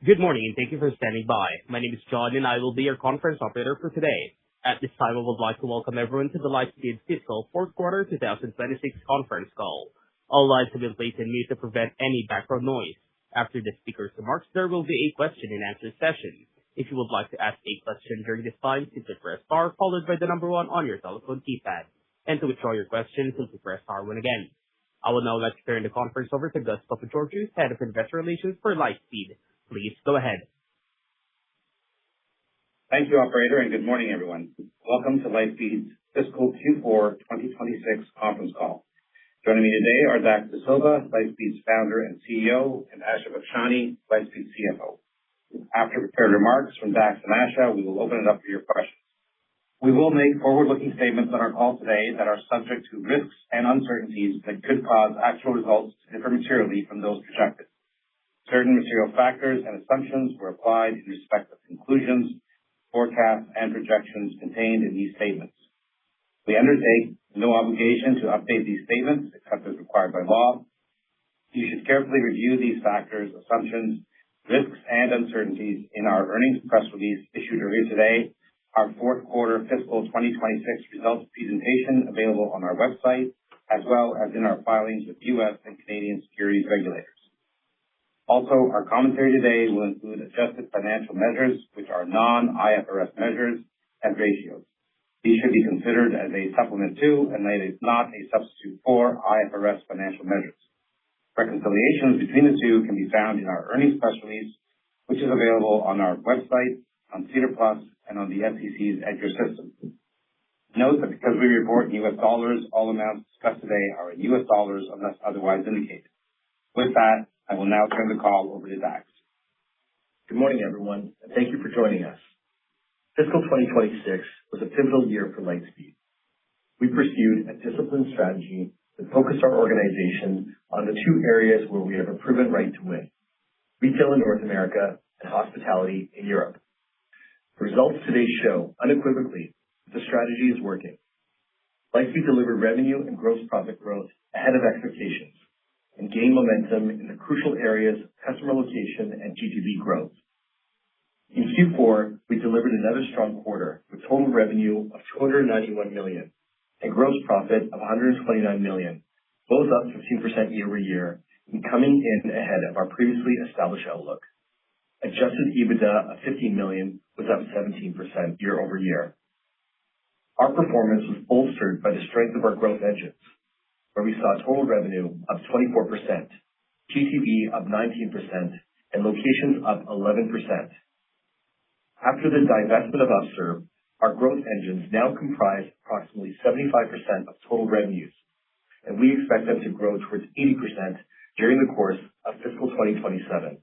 Good morning, and thank you for standing by. My name is John, and I will be your conference operator for today. At this time, I would like to welcome everyone to the Lightspeed Fiscal Fourth Quarter 2026 conference call. All lines have been placed on mute to prevent any background noise. After the speaker's remarks, there will be a question-and-answer session. If you would like to ask a question during this time, simply press star followed by the number 1 on your telephone keypad. And to withdraw your question, simply press star 1 again. I would now like to turn the conference over to Gus Papageorgiou, Head of Investor Relations for Lightspeed. Please go ahead. Thank you, operator, and good morning, everyone. Welcome to Lightspeed's Fiscal Q4 2026 conference call. Joining me today are Dax Dasilva, Lightspeed's Founder and CEO, and Asha Bakshani, Lightspeed's CFO. After prepared remarks from Dax and Asha, we will open it up for your questions. We will make forward-looking statements on our call today that are subject to risks and uncertainties that could cause actual results to differ materially from those projected. Certain material factors and assumptions were applied in respect of conclusions, forecasts, and projections contained in these statements. We undertake no obligation to update these statements except as required by law. You should carefully review these factors, assumptions, risks, and uncertainties in our earnings press release issued earlier today, our fourth quarter fiscal 2026 results presentation available on our website, as well as in our filings with U.S. and Canadian securities regulators. Also, our commentary today will include adjusted financial measures, which are non-IFRS measures and ratios. These should be considered as a supplement to, and not a substitute for, IFRS financial measures. Reconciliations between the two can be found in our earnings press release, which is available on our website, on SEDAR+, and on the SEC's EDGAR system. Note that because we report in U.S. dollars, all amounts discussed today are in U.S. dollars unless otherwise indicated. With that, I will now turn the call over to Dax. Good morning, everyone, and thank you for joining us. Fiscal 2026 was a pivotal year for Lightspeed. We pursued a disciplined strategy that focused our organization on the two areas where we have a proven right to win: retail in North America and hospitality in Europe. The results today show unequivocally that the strategy is working. Lightspeed delivered revenue and gross profit growth ahead of expectations and gained momentum in the crucial areas of customer location and GTV growth. In Q4, we delivered another strong quarter with total revenue of $291 million and gross profit of $129 million, both up 15% year-over-year and coming in ahead of our previously established outlook. Adjusted EBITDA of $15 million was up 17% year-over-year. Our performance was bolstered by the strength of our growth engines, where we saw total revenue up 24%, GTV up 19%, and locations up 11%. After the divestment of Upserve, our growth engines now comprise approximately 75% of total revenues, and we expect them to grow towards 80% during the course of fiscal 2027.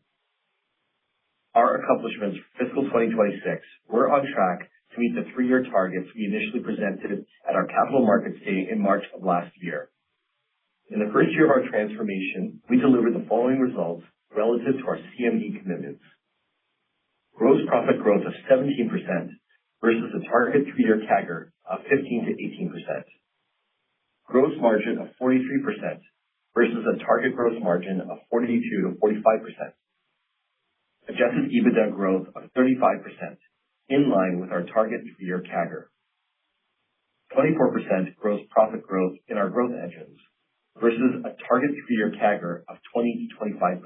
Our accomplishments for fiscal 2026 were on track to meet the 3-year targets we initially presented at our Capital Markets Day in March of last year. In the first year of our transformation, we delivered the following results relative to our CMD commitments. Gross profit growth of 17% versus a target 3-year CAGR of 15 to 18%. Gross margin of 43% versus a target gross margin of 42 to 45%. Adjusted EBITDA growth of 35%, in line with our target 3-year CAGR. 24% gross profit growth in our growth engines versus a target 3-year CAGR of 20 to 25%.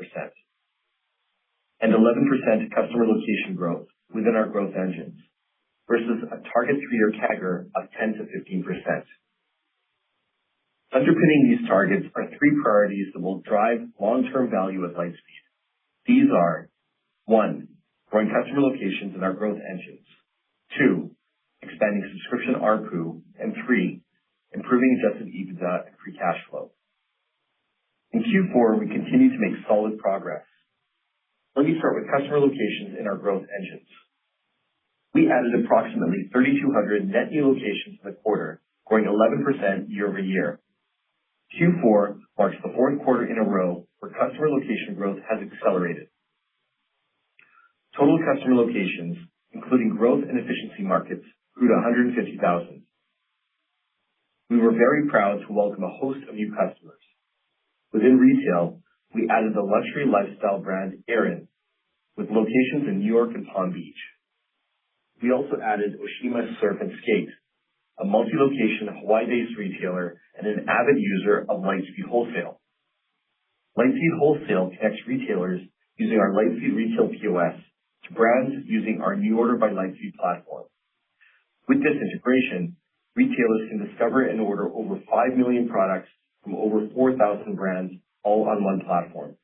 And 11% customer location growth within our growth engines versus a target 3-year CAGR of 10 to 15%. Underpinning these targets are 3 priorities that will drive long-term value at Lightspeed. These are: 1, growing customer locations in our growth engines; 2, expanding subscription ARPU; and 3, improving adjusted EBITDA and free cash flow. In Q4, we continued to make solid progress. Let me start with customer locations in our growth engines. We added approximately 3,200 net new locations in the quarter, growing 11% year-over-year. Q4 marks the 4th quarter in a row where customer location growth has accelerated. Total customer locations, including growth and efficiency markets, grew to 150,000. We were very proud to welcome a host of new customers. Within retail, we added the luxury lifestyle brand Erin, with locations in New York and Palm Beach. We also added Oshima Surf and Skate, a multi-location Hawaii-based retailer and an avid user of Lightspeed Wholesale. Lightspeed Wholesale connects retailers using our Lightspeed Retail POS to brands using our New Order by Lightspeed platform. With this integration, retailers can discover and order over 5 million products from over 4,000 brands, all on one platform.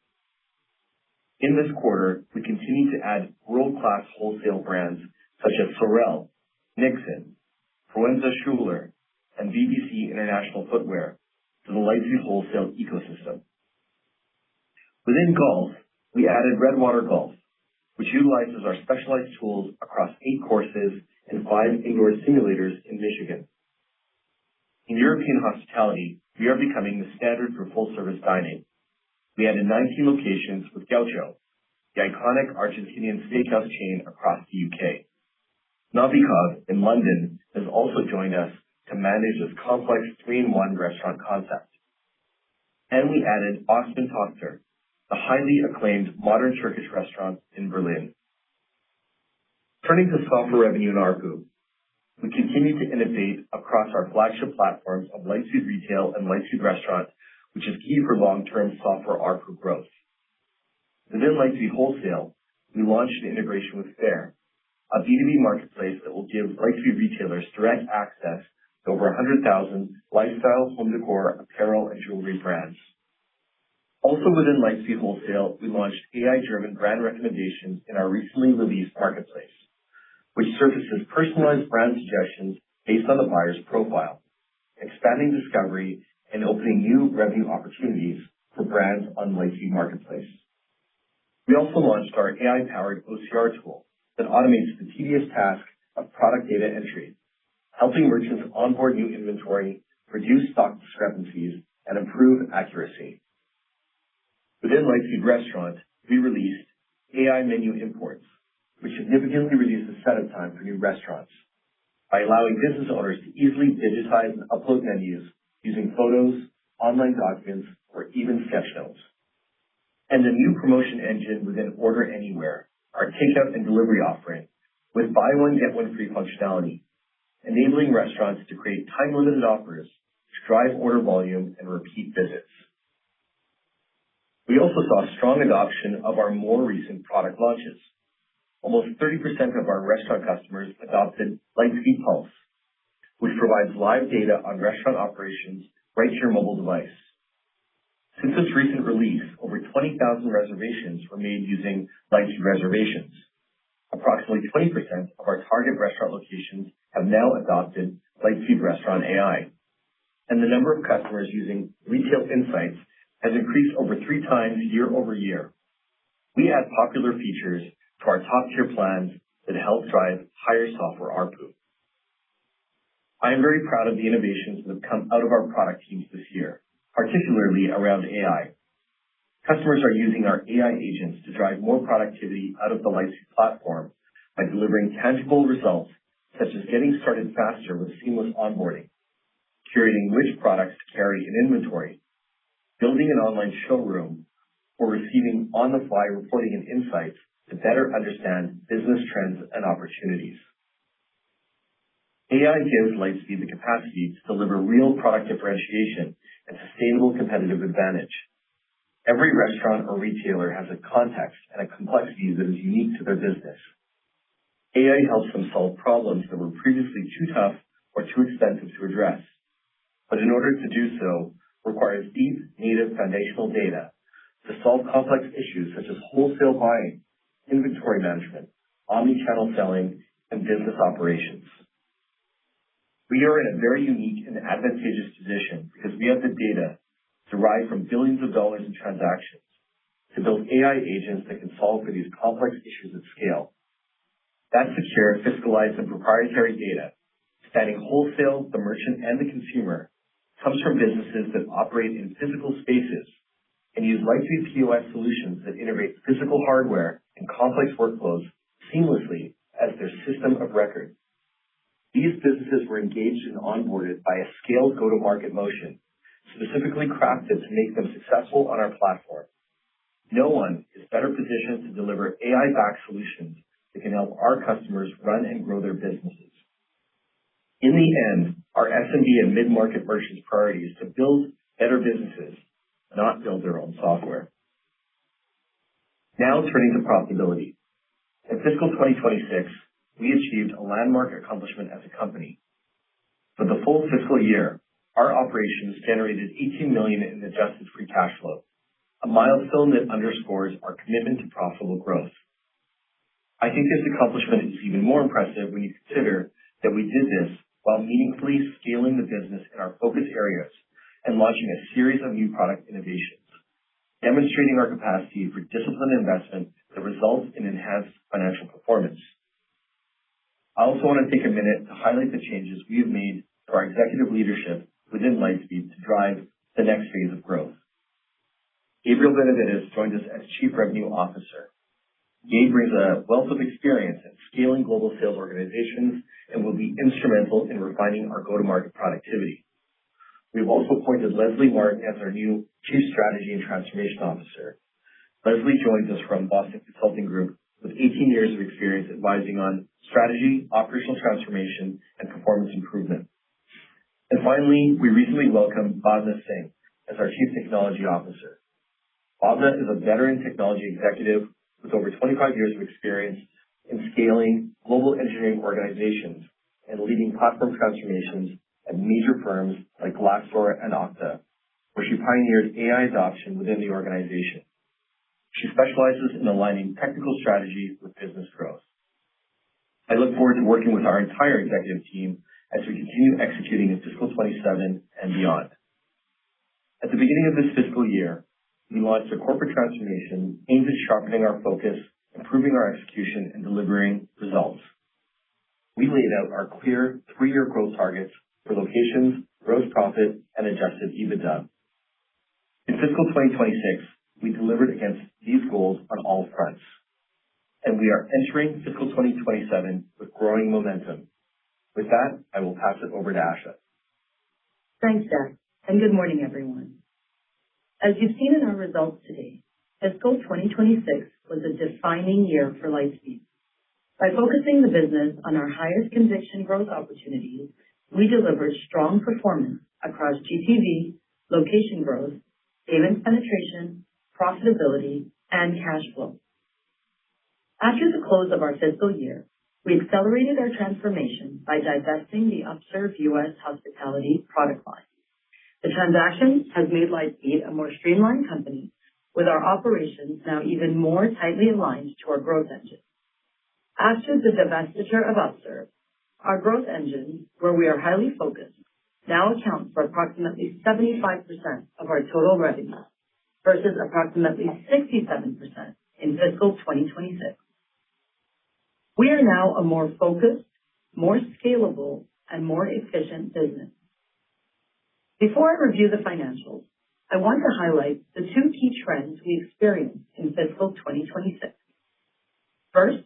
In this quarter, we continue to add world-class wholesale brands such as Sorel, Nixon, Proenza Schuler, and BBC International Footwear to the Lightspeed Wholesale ecosystem. Within golf, we added Redwater Golf, which utilizes our specialized tools across 8 courses and 5 indoor simulators in Michigan. In European hospitality, we are becoming the standard for full-service dining. We added 19 locations with Gaucho, the iconic Argentinian steakhouse chain across the UK. Novikov in London has also joined us to manage this complex 3-in-1 restaurant concept. And we added Osman Tokter, the highly acclaimed modern Turkish restaurant in Berlin. Turning to software revenue and ARPU, we continue to innovate across our flagship platforms of Lightspeed Retail and Lightspeed Restaurant, which is key for long-term software ARPU growth. Within Lightspeed Wholesale, we launched an integration with Faire, a B2B marketplace that will give Lightspeed retailers direct access to over 100,000 lifestyle, home decor, apparel, and jewelry brands. Also within Lightspeed Wholesale, we launched AI-driven brand recommendations in our recently released marketplace, which surfaces personalized brand suggestions based on the buyer's profile, expanding discovery and opening new revenue opportunities for brands on Lightspeed Marketplace. We also launched our AI-powered OCR tool that automates the tedious task of product data entry, helping merchants onboard new inventory, reduce stock discrepancies, and improve accuracy. Within Lightspeed Restaurant, we released AI menu imports, which significantly reduces setup time for new restaurants by allowing business owners to easily digitize and upload menus using photos, online documents, or even sketch notes. And the new promotion engine within Order Anywhere, our takeout and delivery offering, with buy one, get one free functionality, enabling restaurants to create time-limited offers to drive order volume and repeat visits. We also saw strong adoption of our more recent product launches. Almost 30% of our restaurant customers adopted Lightspeed Pulse, which provides live data on restaurant operations right to your mobile device. Since its recent release, over 20,000 reservations were made using Lightspeed Reservations. Approximately 20% of our target restaurant locations have now adopted Lightspeed Restaurant AI, and the number of customers using Retail Insights has increased over 3 times year over year. We add popular features to our top-tier plans that help drive higher software ARPU. I am very proud of the innovations that have come out of our product teams this year, particularly around AI. Customers are using our AI agents to drive more productivity out of the Lightspeed platform by delivering tangible results such as getting started faster with seamless onboarding, curating which products to carry in inventory, building an online showroom, or receiving on-the-fly reporting and insights to better understand business trends and opportunities. AI gives Lightspeed the capacity to deliver real product differentiation and sustainable competitive advantage. Every restaurant or retailer has a context and a complexity that is unique to their business. AI helps them solve problems that were previously too tough or too expensive to address, but in order to do so, requires deep native foundational data to solve complex issues such as wholesale buying, inventory management, omni-channel selling, and business operations. We are in a very unique and advantageous position because we have the data derived from billions of dollars in transactions to build AI agents that can solve for these complex issues at scale. That secure, fiscalized, and proprietary data, spanning wholesale, the merchant, and the consumer, comes from businesses that operate in physical spaces and use Lightspeed POS solutions that integrate physical hardware and complex workflows seamlessly as their system of record. These businesses were engaged and onboarded by a scaled go-to-market motion, specifically crafted to make them successful on our platform. no one is better positioned to deliver AI-backed solutions that can help our customers run and grow their businesses. In the end, our SMB and mid-market merchants' priority is to build better businesses, not build their own software. Now turning to profitability. In fiscal 2026, we achieved a landmark accomplishment as a company. For the full fiscal year, our operations generated $18 million in adjusted free cash flow, a milestone that underscores our commitment to profitable growth. I think this accomplishment is even more impressive when you consider that we did this while meaningfully scaling the business in our focus areas and launching a series of new product innovations, demonstrating our capacity for disciplined investment that results in enhanced financial performance. I also want to take a minute to highlight the changes we have made to our executive leadership within Lightspeed to drive the next phase of growth. Gabriel Benavides joined us as Chief Revenue Officer. Gabe brings a wealth of experience in scaling global sales organizations and will be instrumental in refining our go-to-market productivity. We've also appointed Leslie Martin as our new Chief Strategy and Transformation Officer. Leslie joins us from Boston Consulting Group with 18 years of experience advising on strategy, operational transformation, and performance improvement. And finally, we recently welcomed Bhavna Singh as our Chief Technology Officer. Bhavna is a veteran technology executive with over 25 years of experience in scaling global engineering organizations and leading platform transformations at major firms like Glassdoor and Okta, where she pioneered AI adoption within the organization. She specializes in aligning technical strategy with business growth. I look forward to working with our entire executive team as we continue executing in fiscal 27 and beyond. At the beginning of this fiscal year, we launched a corporate transformation aimed at sharpening our focus, improving our execution, and delivering results. We laid out our clear 3-year growth targets for locations, gross profit, and adjusted EBITDA. In fiscal 2026, we delivered against these goals on all fronts, and we are entering fiscal 2027 with growing momentum. With that, I will pass it over to Asha. Thanks, Zach, and good morning, everyone. As you've seen in our results today, fiscal 2026 was a defining year for Lightspeed. By focusing the business on our highest conviction growth opportunities, we delivered strong performance across GTV, location growth, payments penetration, profitability, and cash flow. After the close of our fiscal year, we accelerated our transformation by divesting the Upserve U.S. hospitality product line. The transaction has made Lightspeed a more streamlined company, with our operations now even more tightly aligned to our growth engine. After the divestiture of Upserve, our growth engines, where we are highly focused, now account for approximately 75% of our total revenue versus approximately 67% in fiscal 2026. We are now a more focused, more scalable, and more efficient business. Before I review the financials, I want to highlight the 2 key trends we experienced in fiscal 2026. First,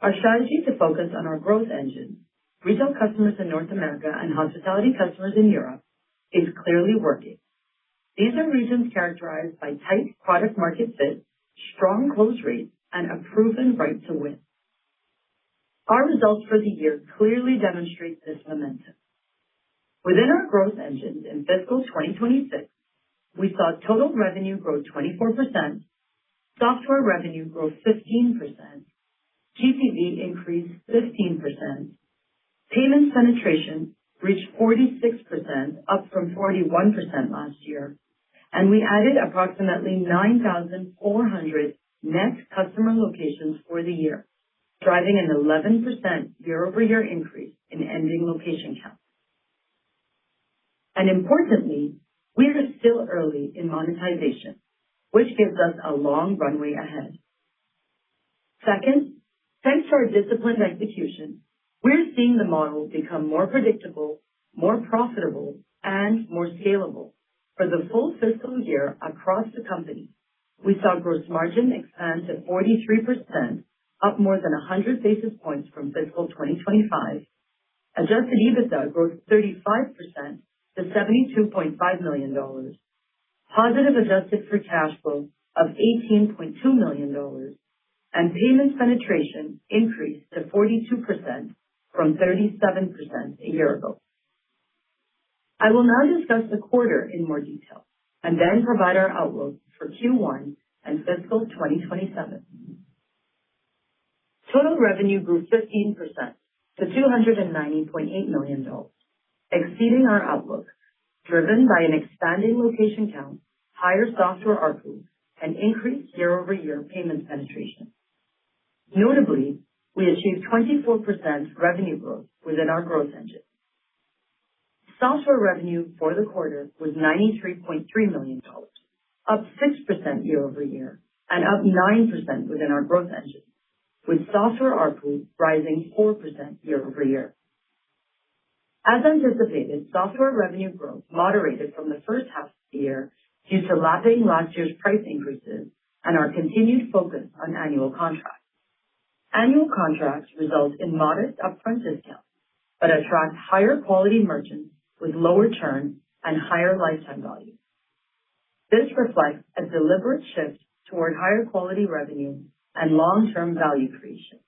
our strategy to focus on our growth engine, retail customers in North America and hospitality customers in Europe, is clearly working. These are regions characterized by tight product market fit, strong close rates, and a proven right to win. Our results for the year clearly demonstrate this momentum. Within our growth engines in fiscal 2026, we saw total revenue grow 24%, software revenue grow 15%, GTV increase 15%, payments penetration reached 46%, up from 41% last year, and we added approximately 9,400 net customer locations for the year, driving an 11% year-over-year increase in ending location count. And importantly, we are still early in monetization, which gives us a long runway ahead. Second, thanks to our disciplined execution, we're seeing the model become more predictable, more profitable, and more scalable. For the full fiscal year across the company, we saw gross margin expand to 43%, up more than 100 basis points from fiscal 2025. Adjusted EBITDA grew 35% to $72.5 million. Positive adjusted free cash flow of $18.2 million, and payments penetration increased to 42% from 37% a year ago. I will now discuss the quarter in more detail and then provide our outlook for Q1 and fiscal 2027. Total revenue grew 15% to $290.8 million, exceeding our outlook, driven by an expanding location count, higher software ARPU, and increased year-over-year payments penetration. Notably, we achieved 24% revenue growth within our growth engine. Software revenue for the quarter was $93.3 million, up 6% year-over-year and up 9% within our growth engine, with software ARPU rising 4% year-over-year. As anticipated, software revenue growth moderated from the first half of the year due to lapping last year's price increases and our continued focus on annual contracts. Annual contracts result in modest upfront discounts, but attract higher quality merchants with lower churn and higher lifetime value. This reflects a deliberate shift toward higher quality revenue and long-term value creation.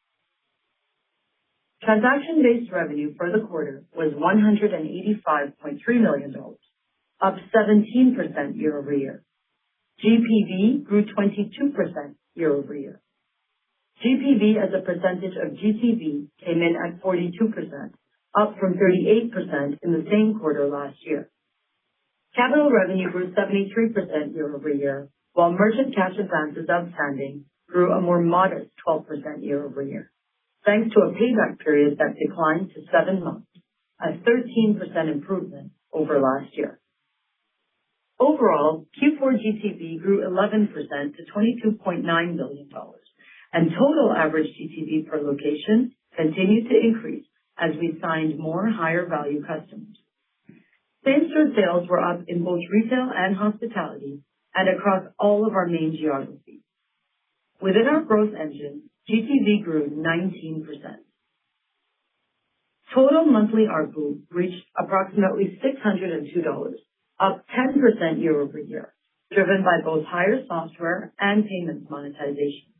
Transaction-based revenue for the quarter was $185.3 million, up 17% year-over-year. GPV grew 22% year-over-year. GPV as a percentage of GTV came in at 42%, up from 38% in the same quarter last year. Capital revenue grew 73% year-over-year, while merchant cash advances outstanding grew a more modest 12% year-over-year, thanks to a payback period that declined to 7 months, a 13% improvement over last year. Overall, Q4 GTV grew 11% to $22.9 billion, and total average GTV per location continued to increase as we signed more higher value customers. Same-store sales were up in both retail and hospitality and across all of our main geographies. Within our growth engine, GTV grew 19%. Total monthly ARPU reached approximately $602, up 10% year-over-year, driven by both higher software and payments monetization.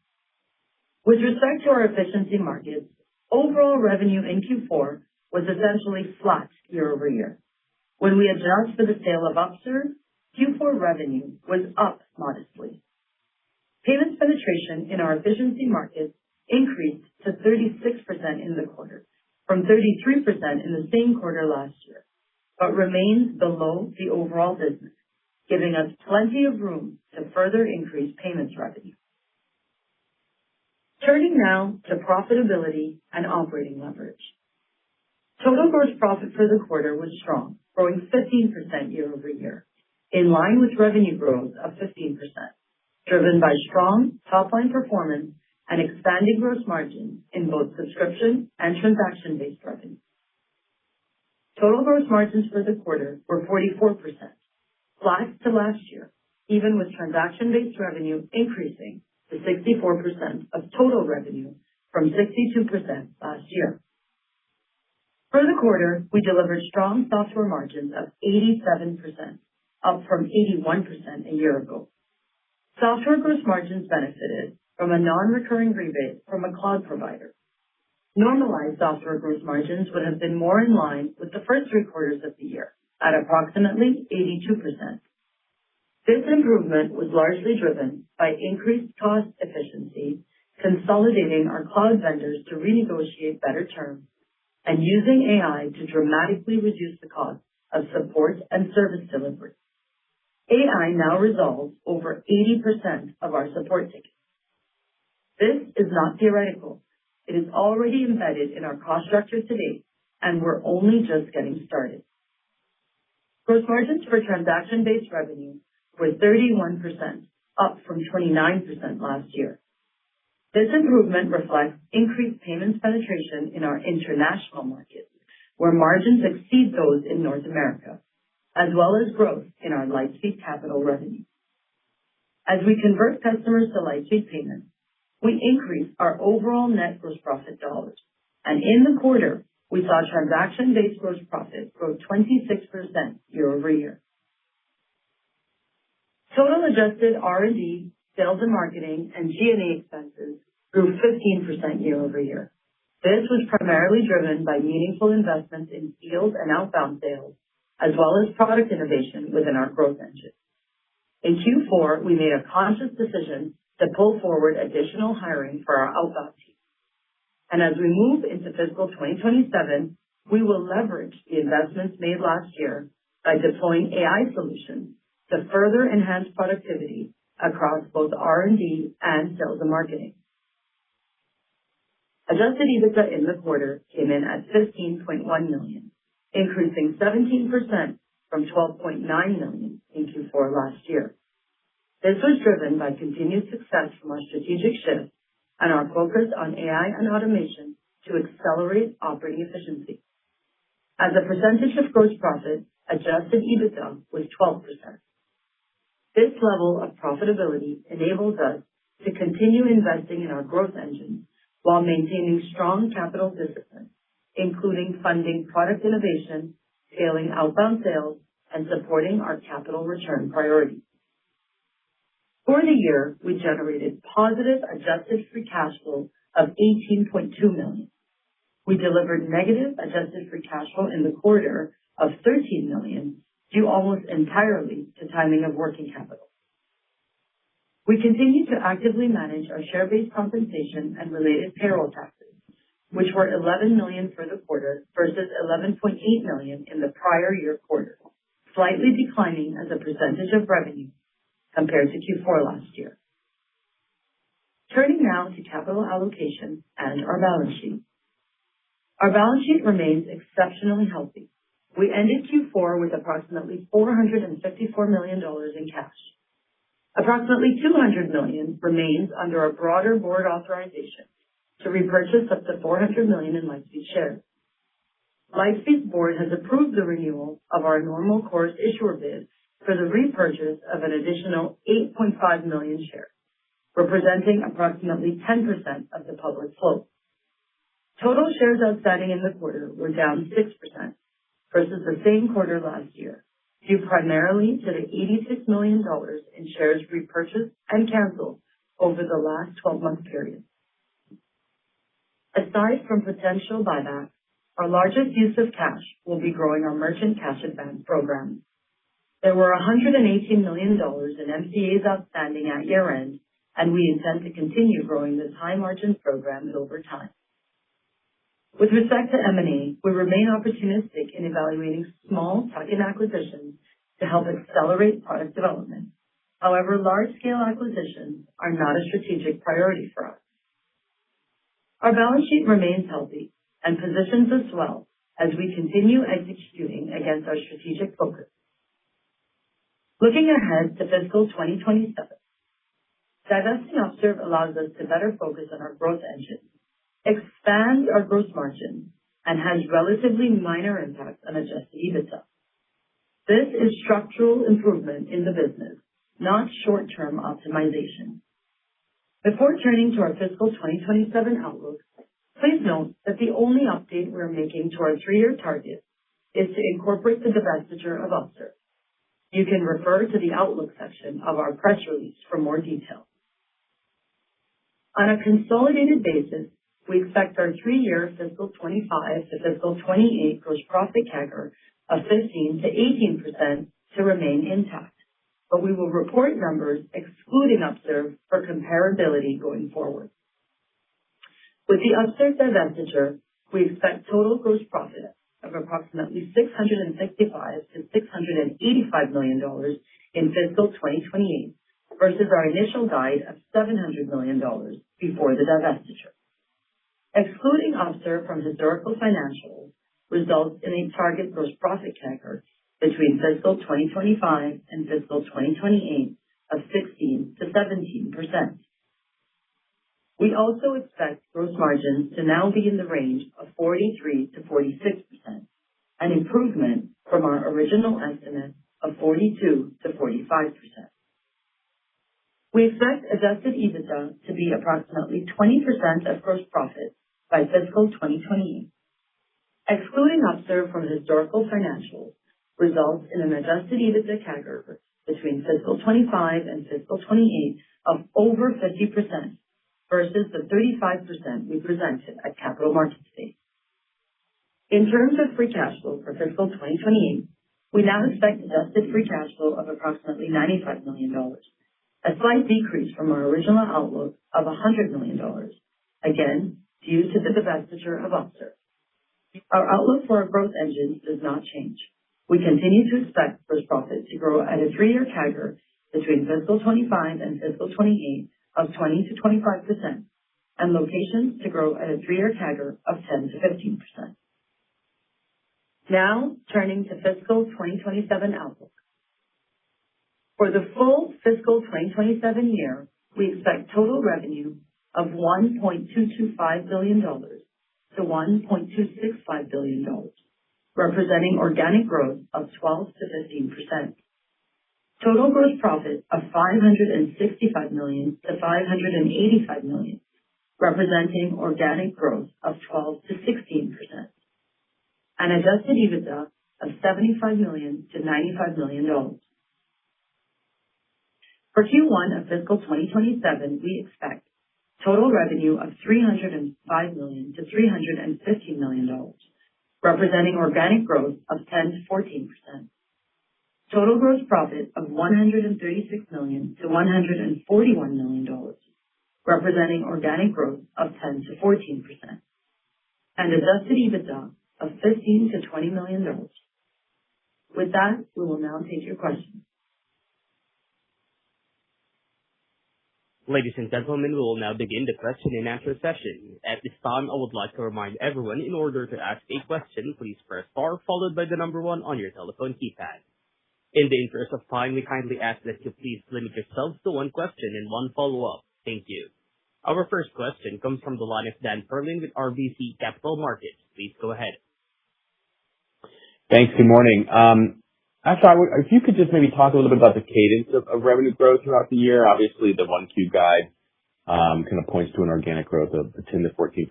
With respect to our efficiency markets, overall revenue in Q4 was essentially flat year-over-year. When we adjust for the sale of Upserve, Q4 revenue was up modestly. Payments penetration in our efficiency markets increased to 36% in the quarter, from 33% in the same quarter last year, but remains below the overall business, giving us plenty of room to further increase payments revenue. Turning now to profitability and operating leverage. Total gross profit for the quarter was strong, growing 15% year-over-year, in line with revenue growth of 15%, driven by strong top-line performance and expanding gross margins in both subscription and transaction-based revenue. Total gross margins for the quarter were 44%, flat to last year, even with transaction-based revenue increasing to 64% of total revenue from 62% last year. For the quarter, we delivered strong software margins of 87%, up from 81% a year ago. Software gross margins benefited from a non-recurring rebate from a cloud provider. Normalized software gross margins would have been more in line with the first 3 quarters of the year, at approximately 82%. This improvement was largely driven by increased cost efficiency, consolidating our cloud vendors to renegotiate better terms, and using AI to dramatically reduce the cost of support and service delivery. AI now resolves over 80% of our support tickets. This is not theoretical. It is already embedded in our cost structure today, and we're only just getting started. Gross margins for transaction-based revenue were 31%, up from 29% last year. This improvement reflects increased payments penetration in our international markets, where margins exceed those in North America, as well as growth in our Lightspeed Capital revenue. As we convert customers to Lightspeed Payments, we increase our overall net gross profit dollars, and in the quarter, we saw transaction-based gross profit grow 26% year-over-year. Total adjusted R&D, sales and marketing, and G&A expenses grew 15% year-over-year. This was primarily driven by meaningful investments in field and outbound sales, as well as product innovation within our growth engine. In Q4, we made a conscious decision to pull forward additional hiring for our outbound team. As we move into fiscal 2027, we will leverage the investments made last year by deploying AI solutions to further enhance productivity across both R&D and sales and marketing. Adjusted EBITDA in the quarter came in at $15.1 million, increasing 17% from $12.9 million in Q4 last year. This was driven by continued success from our strategic shift and our focus on AI and automation to accelerate operating efficiency. As a percentage of gross profit, adjusted EBITDA was 12%. This level of profitability enables us to continue investing in our growth engine while maintaining strong capital discipline, including funding product innovation, scaling outbound sales, and supporting our capital return priorities. For the year, we generated positive adjusted free cash flow of $18.2 million. We delivered negative adjusted free cash flow in the quarter of $13 million, due almost entirely to timing of working capital. We continue to actively manage our share-based compensation and related payroll taxes, which were $11 million for the quarter versus $11.8 million in the prior year quarter, slightly declining as a percentage of revenue compared to Q4 last year. Turning now to capital allocation and our balance sheet. Our balance sheet remains exceptionally healthy. We ended Q4 with approximately $454 million in cash. Approximately $200 million remains under a broader board authorization to repurchase up to $400 million in Lightspeed shares. Lightspeed's board has approved the renewal of our normal course issuer bid for the repurchase of an additional 8.5 million shares, representing approximately 10% of the public float. Total shares outstanding in the quarter were down 6% versus the same quarter last year, due primarily to the $86 million in shares repurchased and canceled over the last 12-month period. Aside from potential buybacks, our largest use of cash will be growing our merchant cash advance program. There were $118 million in MCAs outstanding at year-end, and we intend to continue growing this high-margin program over time. With respect to M&A, we remain opportunistic in evaluating small tuck-in acquisitions to help accelerate product development. However, large-scale acquisitions are not a strategic priority for us. Our balance sheet remains healthy and positions us well as we continue executing against our strategic focus. Looking ahead to fiscal 2027, divesting Upserve allows us to better focus on our growth engine, expand our gross margin, and has relatively minor impact on adjusted EBITDA. This is structural improvement in the business, not short-term optimization. Before turning to our fiscal 2027 outlook, please note that the only update we're making to our 3-year target is to incorporate the divestiture of Upserve. You can refer to the outlook section of our press release for more details. On a consolidated basis, we expect our 3-year fiscal 25 to fiscal 28 gross profit CAGR of 15 to 18% to remain intact, but we will report numbers excluding Upserve for comparability going forward. With the Upserve divestiture, we expect total gross profit of approximately $665 to $685 million in fiscal 2028 versus our initial guide of $700 million before the divestiture. Excluding Upserve from historical financials results in a target gross profit CAGR between fiscal 2025 and fiscal 2028 of 16 to 17%. We also expect gross margins to now be in the range of 43 to 46%, an improvement from our original estimate of 42 to 45%. We expect adjusted EBITDA to be approximately 20% of gross profit by fiscal 2028. Excluding Upserve from historical financials results in an adjusted EBITDA CAGR between fiscal 25 and fiscal 28 of over 50% versus the 35% we presented at Capital Markets Day. In terms of free cash flow for fiscal 2028, we now expect adjusted free cash flow of approximately $95 million, a slight decrease from our original outlook of $100 million, again, due to the divestiture of Upserve. Our outlook for our growth engines does not change. We continue to expect gross profit to grow at a 3-year CAGR between fiscal 25 and fiscal 28 of 20 to 25%, and locations to grow at a 3-year CAGR of 10 to 15%. Now, turning to fiscal 2027 outlook. For the full fiscal 2027 year, we expect total revenue of $1.225 billion to $1.265 billion, representing organic growth of 12 to 15%. Total gross profit of $565 million to $585 million, representing organic growth of 12 to 16%. And adjusted EBITDA of $75 million to $95 million. For Q1 of fiscal 2027, we expect total revenue of $305 million to $350 million, representing organic growth of 10 to 14%. Total gross profit of $136 million to $141 million, representing organic growth of 10 to 14%. And adjusted EBITDA of $15 to $20 million. With that, we will now take your questions. Ladies and gentlemen, we will now begin the question and answer session. At this time, I would like to remind everyone, in order to ask a question, please press star followed by the number 1 on your telephone keypad. In the interest of time, we kindly ask that you please limit yourselves to 1 question and 1 follow-up. Thank you. Our first question comes from the line of Dan Perlin with RBC Capital Markets. Please go ahead. Thanks. Good morning. Actually, if you could just maybe talk a little bit about the cadence of revenue growth throughout the year. Obviously, the 1Q guide kind of points to an organic growth of 10 to 14%,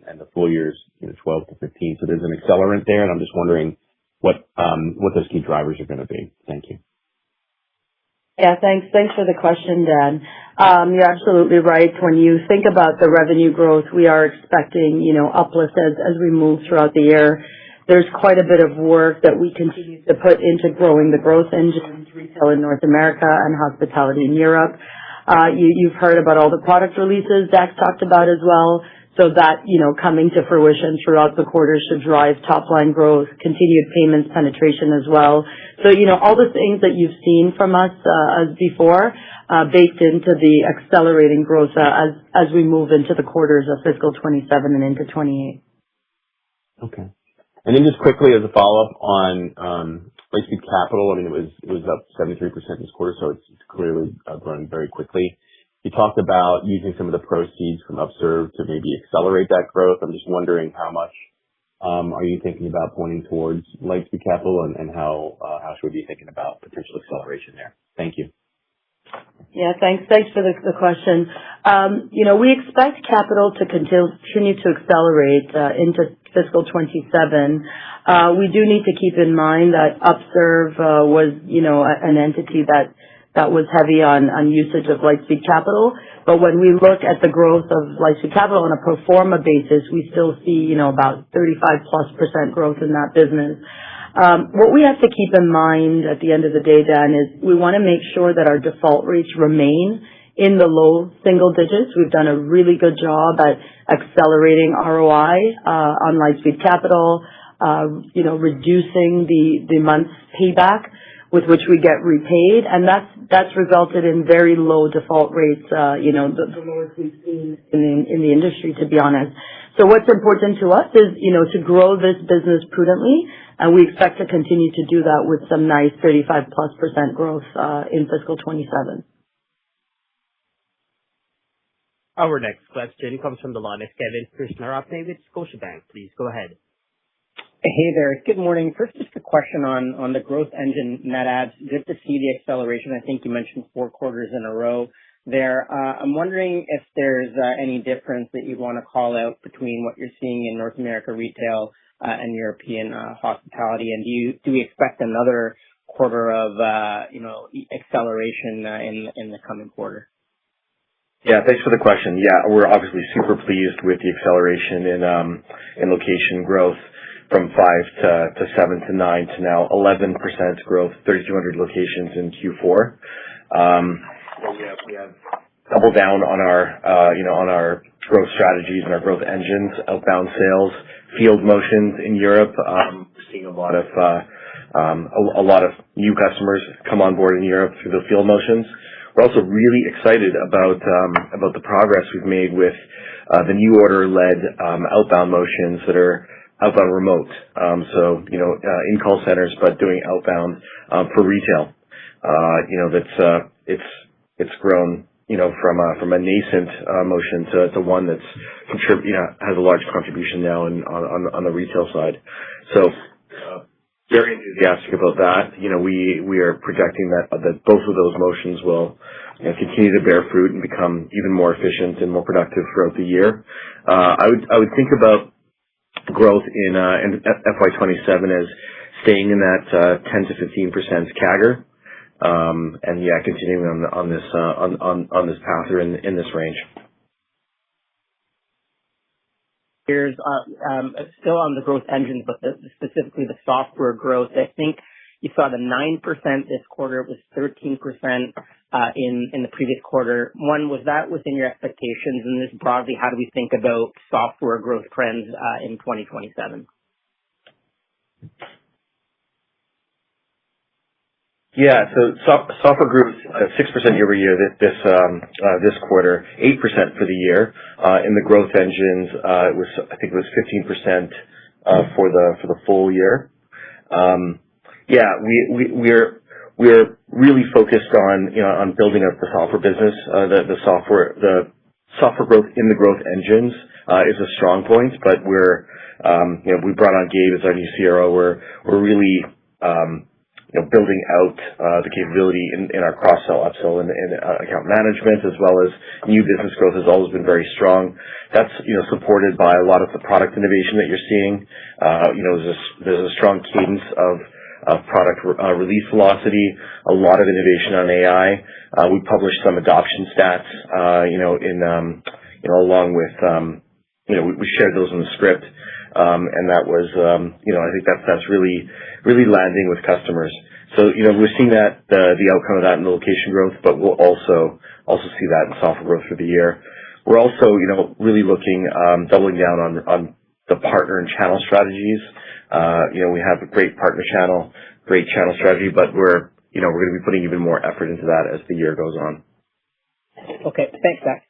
and the full year's 12 to 15. So there's an accelerant there, and I'm just wondering what those key drivers are going to be. Thank you. Yeah, thanks. Thanks for the question, Dan. You're absolutely right. When you think about the revenue growth, we are expecting, uplift as we move throughout the year. There's quite a bit of work that we continue to put into growing the growth engines, retail in North America and hospitality in Europe. You've heard about all the product releases Dax talked about as well. So that, coming to fruition throughout the quarter should drive top line growth, continued payments penetration as well. So, all the things that you've seen from us as before, baked into the accelerating growth as we move into the quarters of fiscal 27 and into 28. Okay. And then just quickly as a follow-up on Lightspeed Capital, I mean, it was up 73% this quarter, so it's clearly growing very quickly. You talked about using some of the proceeds from Upserve to maybe accelerate that growth. I'm just wondering how much are you thinking about pointing towards Lightspeed Capital, and how should we be thinking about potential acceleration there? Thank you. Yeah, thanks. Thanks for the question. We expect capital to continue to accelerate into fiscal 27. We do need to keep in mind that Upserve was, an entity that was heavy on usage of Lightspeed Capital. But when we look at the growth of Lightspeed Capital on a pro forma basis, we still see, about 35+% growth in that business. What we have to keep in mind at the end of the day, Dan, is we want to make sure that our default rates remain in the low single digits. We've done a really good job at accelerating ROI on Lightspeed Capital, reducing the month's payback with which we get repaid, and that's resulted in very low default rates, the lowest we've seen in the industry, to be honest. So what's important to us is, to grow this business prudently, and we expect to continue to do that with some nice 35+% growth in fiscal 27. Our next question comes from the line of Kevin Krishnaratne with Scotiabank. Please go ahead. Hey there. Good morning. First, just a question on the growth engine net adds. Good to see the acceleration. I think you mentioned 4 quarters in a row there. I'm wondering if there's any difference that you'd want to call out between what you're seeing in North America retail and European hospitality. And do we expect another quarter of acceleration in the coming quarter? Yeah, thanks for the question. Yeah, we're obviously super pleased with the acceleration in location growth from 5 to 7 to 9 to now 11% growth, 3,200 locations in Q4. We have doubled down on our growth strategies and our growth engines, outbound sales, field motions in Europe. We're seeing a lot of new customers come on board in Europe through the field motions. We're also really excited about the progress we've made with the new order-led outbound motions that are outbound remote. In call centers, but doing outbound for retail. It's grown from a nascent motion to one that's has a large contribution now on the retail side. So very enthusiastic about that. We are projecting that both of those motions will continue to bear fruit and become even more efficient and more productive throughout the year. I would think about growth in FY27 as staying in that 10 to 15% CAGR, and continuing on this path or in this range. Here's still on the growth engines, but specifically the software growth. I think you saw the 9% this quarter. It was 13% in the previous quarter. One, was that within your expectations? And just broadly, how do we think about software growth trends in 2027? Yeah, so software grew 6% year over year this quarter, 8% for the year. In the growth engines, I think it was 15% for the full year. We're really focused on building up the software business. The software growth in the growth engines is a strong point, but we brought on Gabe as our new CRO. We're really building out the capability in our cross-sell, upsell, and account management, as well as new business growth has always been very strong. That's supported by a lot of the product innovation that you're seeing. There's a strong cadence of product release velocity, a lot of innovation on AI. We published some adoption stats, along with we shared those in the script. And that was, I think that's really landing with customers. So, we're seeing that, the outcome of that in the location growth, but we'll also see that in software growth for the year. We're also, really looking, doubling down on the partner and channel strategies. We have a great partner channel, great channel strategy, but we're going to be putting even more effort into that as the year goes on. Okay. Thanks, Zach.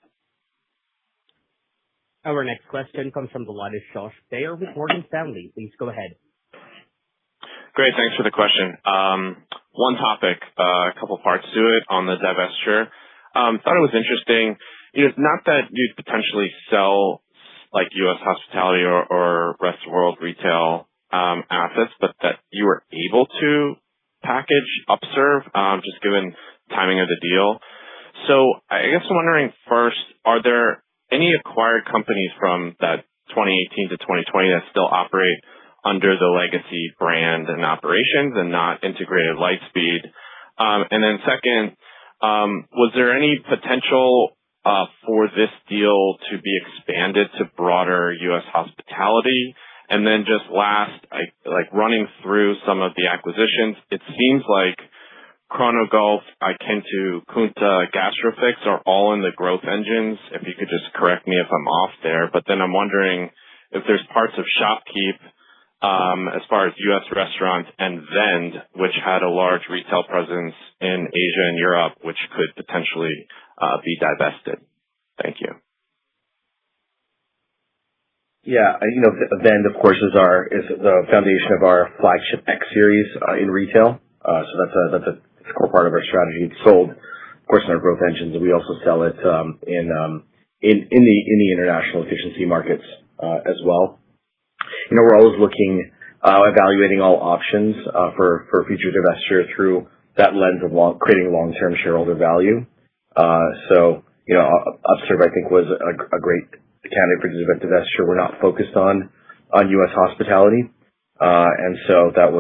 Our next question comes from the line of Josh Baer with Morgan Stanley. Please go ahead. Great. Thanks for the question. One topic, a couple parts to it on the divestiture. Thought it was interesting. Not that you'd potentially sell like U.S. hospitality or rest of world retail assets, but that you were able to package Upserve, just given timing of the deal. So I guess I'm wondering first, are there any acquired companies from that 2018 to 2020 that still operate under the legacy brand and operations and not integrated Lightspeed? And then second, was there any potential for this deal to be expanded to broader U.S. hospitality? And then just last, like running through some of the acquisitions, it seems like Chronogolf, Ikentu, Kunta, Gastrofix are all in the growth engines. If you could just correct me if I'm off there. But then I'm wondering if there's parts of ShopKeep, as far as U.S. restaurants, and Vend, which had a large retail presence in Asia and Europe, which could potentially be divested. Thank you. Yeah, Vend, of course, is the foundation of our flagship X series in retail. So that's a core part of our strategy. It's sold, of course, in our growth engines, and we also sell it in the international efficiency markets as well. We're always looking, evaluating all options for future divestiture through that lens of creating long-term shareholder value. So, Upserve, I think, was a great candidate for divestiture. We're not focused on U.S. hospitality. And so that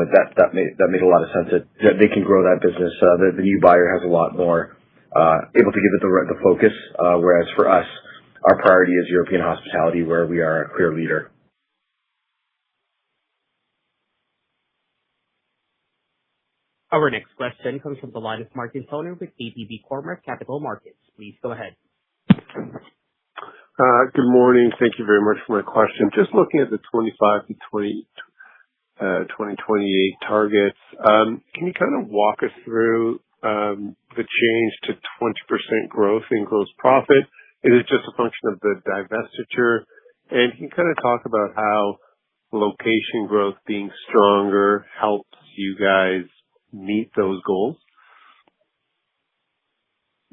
made a lot of sense that they can grow that business. The new buyer has a lot more able to give it the focus, whereas for us, our priority is European hospitality, where we are a clear leader. Our next question comes from the line of Martin Toner with ATB Cormark Capital Markets. Please go ahead. Good morning. Thank you very much for my question. Just looking at the 25 to 2028 targets, can you kind of walk us through the change to 20% growth in gross profit? Is it just a function of the divestiture? And can you kind of talk about how location growth being stronger helps you guys meet those goals?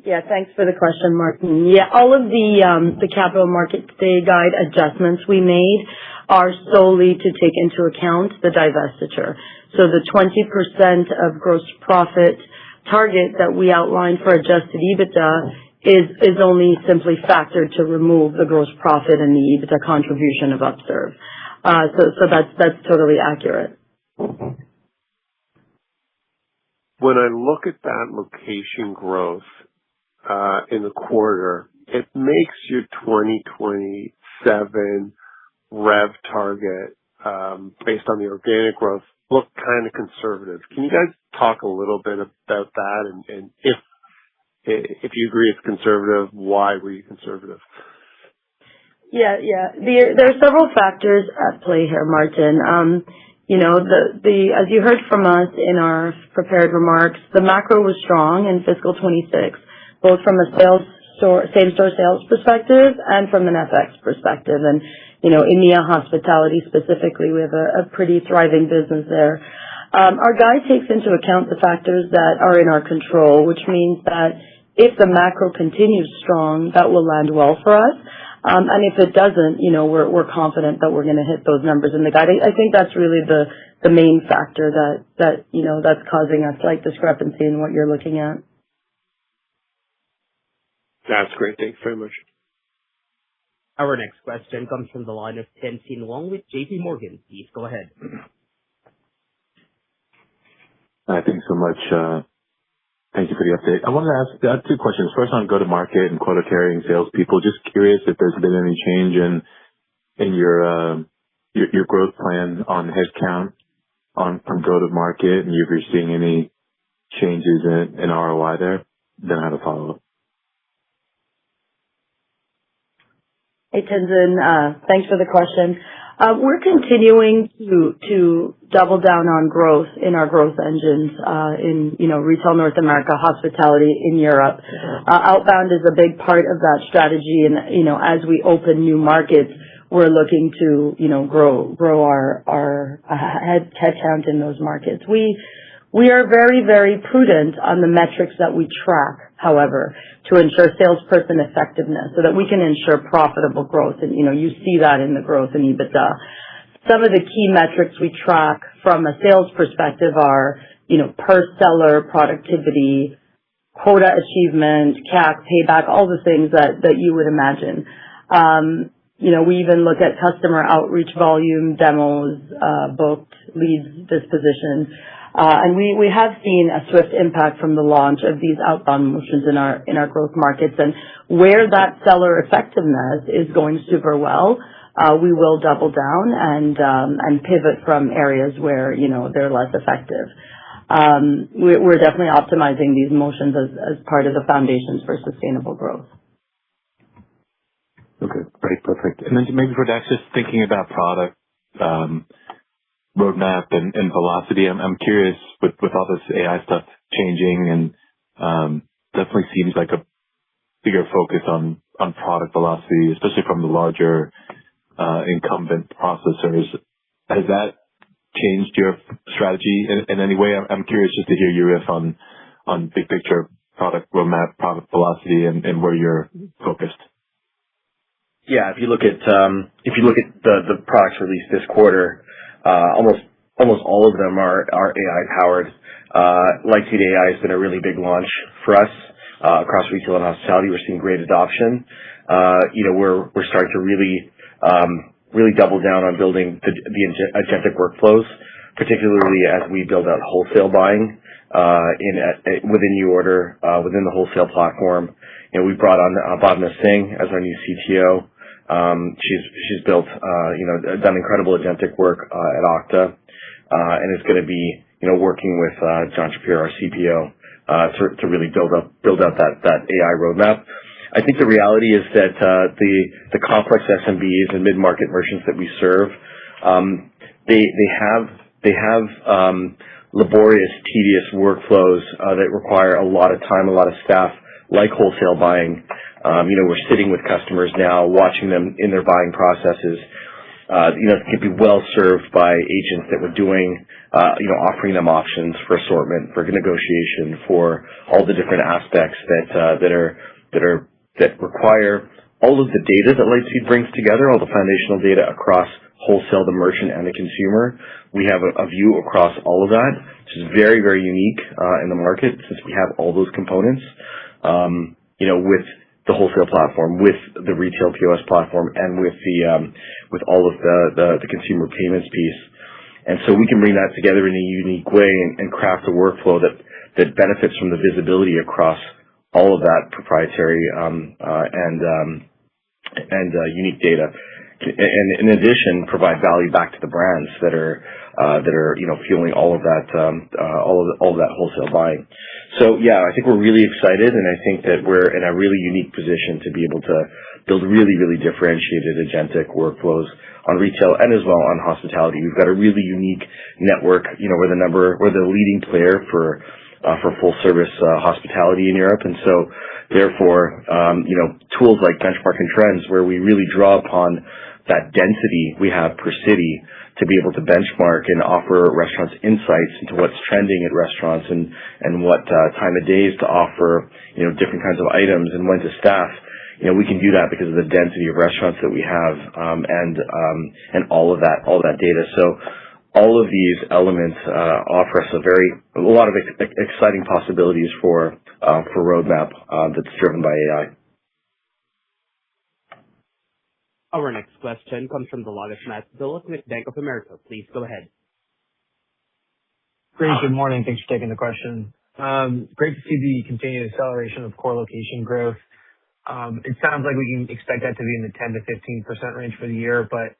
Yeah, thanks for the question, Martin. Yeah, all of the capital markets day guide adjustments we made are solely to take into account the divestiture. So the 20% of gross profit target that we outlined for adjusted EBITDA is only simply factored to remove the gross profit and the EBITDA contribution of Upserve. So that's totally accurate. When I look at that location growth in the quarter, it makes your 2027 rev target based on the organic growth look kind of conservative. Can you guys talk a little bit about that? And if you agree it's conservative, why were you conservative? Yeah. There are several factors at play here, Martin. As you heard from us in our prepared remarks, the macro was strong in fiscal 26, both from a same-store sales perspective and from an FX perspective. And, EMEA hospitality specifically, we have a pretty thriving business there. Our guide takes into account the factors that are in our control, which means that if the macro continues strong, that will land well for us. And if it doesn't, we're confident that we're going to hit those numbers in the guide. I think that's really the main factor that's causing a slight discrepancy in what you're looking at. That's great. Thanks very much. Our next question comes from the line of Tenzin Wong with JP Morgan. Please go ahead. Hi, thanks so much. Thank you for the update. I wanted to ask two questions. First, on go-to-market and quota-carrying salespeople. Just curious if there's been any change in your growth plan on headcount from go-to-market, and if you're seeing any changes in ROI there. Then I have a follow-up. Hey, Tenzin. Thanks for the question. We're continuing to double down on growth in our growth engines in retail North America, hospitality in Europe. Outbound is a big part of that strategy, and as we open new markets, we're looking to grow our headcount in those markets. We are very, very prudent on the metrics that we track, however, to ensure salesperson effectiveness so that we can ensure profitable growth. And, you see that in the growth in EBITDA. Some of the key metrics we track from a sales perspective are, per seller productivity, quota achievement, CAC, payback, all the things that you would imagine. We even look at customer outreach volume, demos, booked, leads, disposition. And we have seen a swift impact from the launch of these outbound motions in our growth markets. And where that seller effectiveness is going super well, we will double down and pivot from areas where, they're less effective. We're definitely optimizing these motions as part of the foundations for sustainable growth. Okay, great, perfect. And then maybe for Dax, just thinking about product roadmap and velocity. I'm curious with all this AI stuff changing, and definitely seems like a bigger focus on product velocity, especially from the larger incumbent processors. Has that changed your strategy in any way? I'm curious just to hear your riff on big picture product roadmap, product velocity, and where you're focused. Yeah, if you look at the products released this quarter, almost all of them are AI powered. Lightspeed AI has been a really big launch for us across retail and hospitality. We're seeing great adoption. We're starting to really really double down on building the agentic workflows, particularly as we build out wholesale buying within NuOrder, within the wholesale platform. We brought on Bhavna Singh as our new CTO. She's built, done incredible agentic work at Okta, and is going to be, working with John Shapiro, our CPO, to really build out that AI roadmap. I think the reality is that the complex SMBs and mid-market merchants that we serve, they have laborious, tedious workflows that require a lot of time, a lot of staff, like wholesale buying. We're sitting with customers now, watching them in their buying processes. It can be well served by agents that we're doing, offering them options for assortment, for negotiation, for all the different aspects that require all of the data that Lightspeed brings together, all the foundational data across wholesale, the merchant, and the consumer. We have a view across all of that, which is very, very unique in the market, since we have all those components, with the wholesale platform, with the retail POS platform, and with all of the consumer payments piece. And so we can bring that together in a unique way and craft a workflow that benefits from the visibility across all of that proprietary and unique data, and in addition, provide value back to the brands that are fueling all of that wholesale buying. So yeah, I think we're really excited, and I think that we're in a really unique position to be able to build really, really differentiated agentic workflows on retail and as well on hospitality. We've got a really unique network. We're the leading player for full service hospitality in Europe, and so therefore, tools like Benchmark and Trends, where we really draw upon that density we have per city to be able to benchmark and offer restaurants insights into what's trending at restaurants and what time of days to offer, different kinds of items and when to staff. We can do that because of the density of restaurants that we have, and all of that data. So all of these elements offer us a lot of exciting possibilities for roadmap that's driven by AI. Our next question comes from the line of Matt Bullock with Bank of America. Please go ahead. Great. Good morning. Thanks for taking the question. Great to see the continued acceleration of core location growth. It sounds like we can expect that to be in the 10 to 15% range for the year, but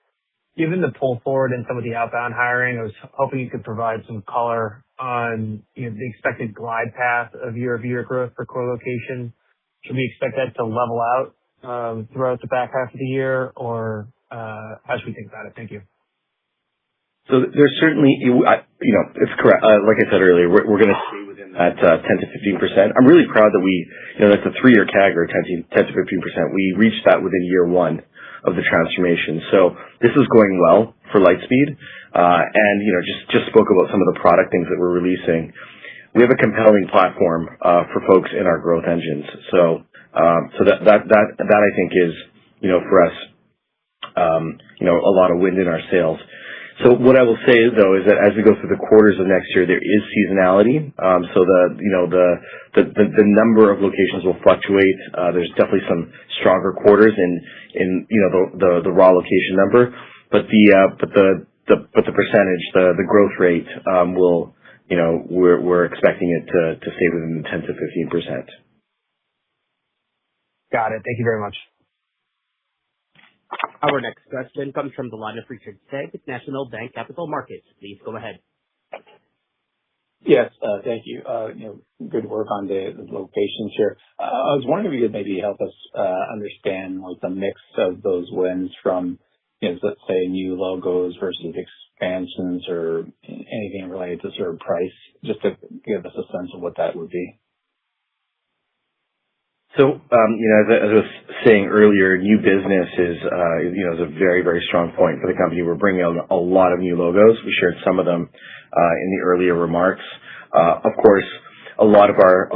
given the pull forward and some of the outbound hiring, I was hoping you could provide some color on the expected glide path of year-over-year growth for core location. Should we expect that to level out throughout the back half of the year, or how should we think about it? Thank you. So there's certainly, it's correct. Like I said earlier, we're going to stay within that 10 to 15%. I'm really proud that that's a 3-year CAGR, 10 to 15%. We reached that within year one of the transformation. So this is going well for Lightspeed. And, just spoke about some of the product things that we're releasing. We have a compelling platform for folks in our growth engines. So that I think is, for us, a lot of wind in our sails. So what I will say though is that as we go through the quarters of next year, there is seasonality. So the number of locations will fluctuate. There's definitely some stronger quarters in the raw location number, but the percentage, the growth rate we're expecting it to stay within the 10 to 15%. Got it. Thank you very much. Our next question comes from the line of Richard Tse with National Bank Capital Markets. Please go ahead. Yes, thank you. Good work on the locations here. I was wondering if you could maybe help us understand the mix of those wins from, let's say, new logos versus expansions or anything related to sort of price, just to give us a sense of what that would be. So, as I was saying earlier, new business is a very, very strong point for the company. We're bringing out a lot of new logos. We shared some of them in the earlier remarks. Of course, a lot of our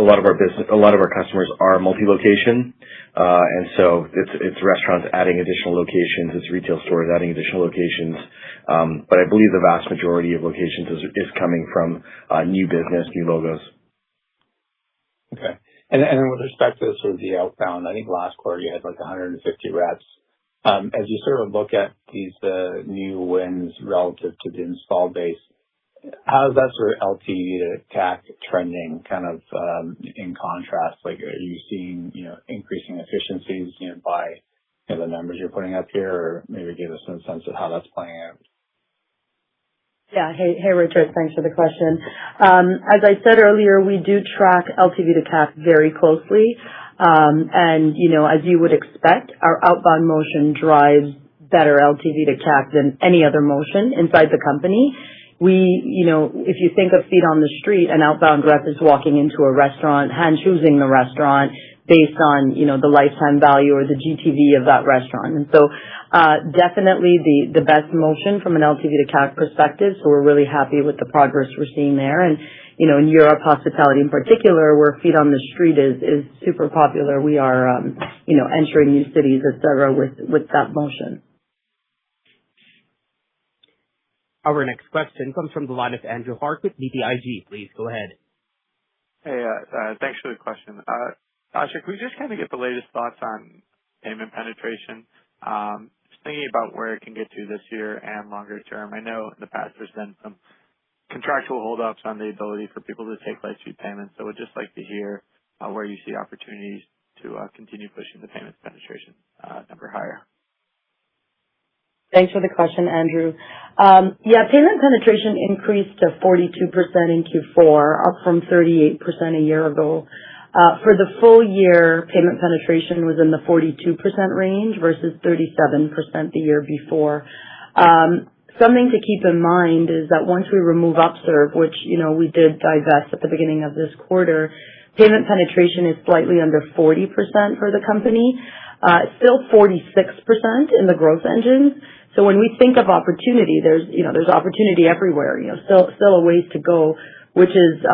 customers are multi-location, and so it's restaurants adding additional locations, it's retail stores adding additional locations. But I believe the vast majority of locations is coming from new business, new logos. Okay. And with respect to sort of the outbound, I think last quarter you had 150 reps. As you sort of look at these new wins relative to the install base, how is that sort of LTV to CAC trending kind of in contrast? Like, are you seeing, increasing efficiencies, by the numbers you're putting up here, or maybe give us some sense of how that's playing out? Yeah. Hey, Richard. Thanks for the question. As I said earlier, we do track LTV to CAC very closely. And, as you would expect, our outbound motion drives better LTV to CAC than any other motion inside the company. If you think of feet on the street, an outbound rep is walking into a restaurant, hand choosing the restaurant based on, the lifetime value or the GTV of that restaurant. And so, definitely the best motion from an LTV to CAC perspective. So we're really happy with the progress we're seeing there. And, in Europe, hospitality in particular, where feet on the street is super popular, we are, entering new cities, et cetera, with that motion. Our next question comes from the line of Andrew Hart with BTIG. Please go ahead. Hey, thanks for the question. Asha, could we just kind of get the latest thoughts on payment penetration? Just thinking about where it can get to this year and longer term. I know in the past there's been some contractual holdups on the ability for people to take Lightspeed payments. So we'd just like to hear where you see opportunities to continue pushing the payments penetration number higher. Thanks for the question, Andrew. Payment penetration increased to 42% in Q4, up from 38% a year ago. For the full year, payment penetration was in the 42% range versus 37% the year before. Something to keep in mind is that once we remove Upserve, which, we did divest at the beginning of this quarter, payment penetration is slightly under 40% for the company. Still 46% in the growth engines. So when we think of opportunity, there's opportunity everywhere, still a ways to go, which is,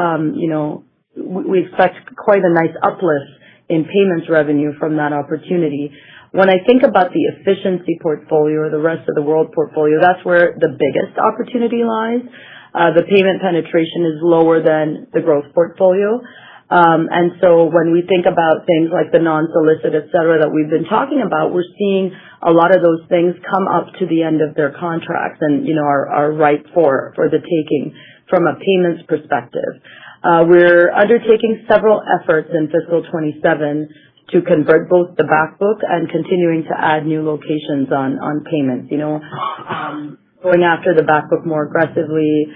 we expect quite a nice uplift in payments revenue from that opportunity. When I think about the efficiency portfolio or the rest of the world portfolio, that's where the biggest opportunity lies. The payment penetration is lower than the growth portfolio. And so when we think about things like the non-solicit, et cetera, that we've been talking about, we're seeing a lot of those things come up to the end of their contracts and, are ripe for the taking from a payments perspective. We're undertaking several efforts in fiscal 27 to convert both the back book and continuing to add new locations on payments, going after the back book more aggressively.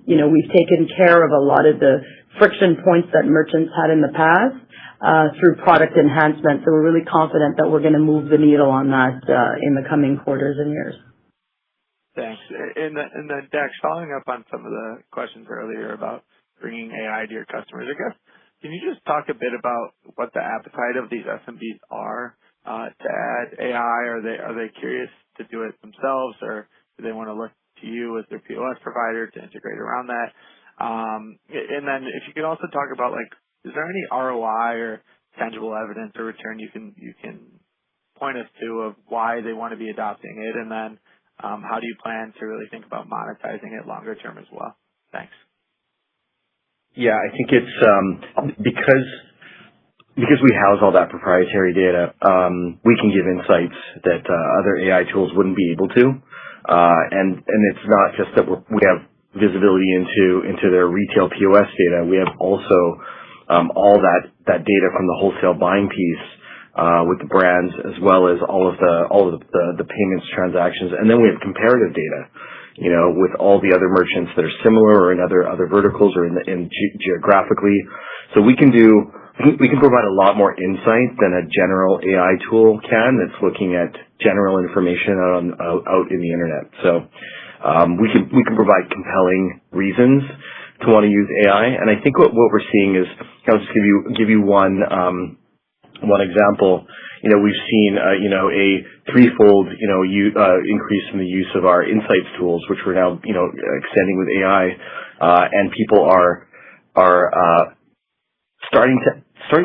We've taken care of a lot of the friction points that merchants had in the past through product enhancement. So we're really confident that we're going to move the needle on that in the coming quarters and years. Thanks. And then, Dax, following up on some of the questions earlier about bringing AI to your customers, I guess, can you just talk a bit about what the appetite of these SMBs are to add AI? Are they curious to do it themselves, or do they want to look to you as their POS provider to integrate around that? And then if you could also talk about, is there any ROI or tangible evidence or return you can point us to of why they want to be adopting it? And then how do you plan to really think about monetizing it longer term as well? Thanks. Yeah, I think it's because we house all that proprietary data, we can give insights that other AI tools wouldn't be able to. And it's not just that we have visibility into their retail POS data. We have also all that data from the wholesale buying piece with the brands, as well as all of the payments transactions, and then we have comparative data, with all the other merchants that are similar or in other verticals or in geographically. So we can provide a lot more insight than a general AI tool can that's looking at general information out in the internet. So we can provide compelling reasons to want to use AI. And I think what we're seeing is, I'll just give you one example. We've seen a threefold increase in the use of our insights tools, which we're now extending with AI, and people are starting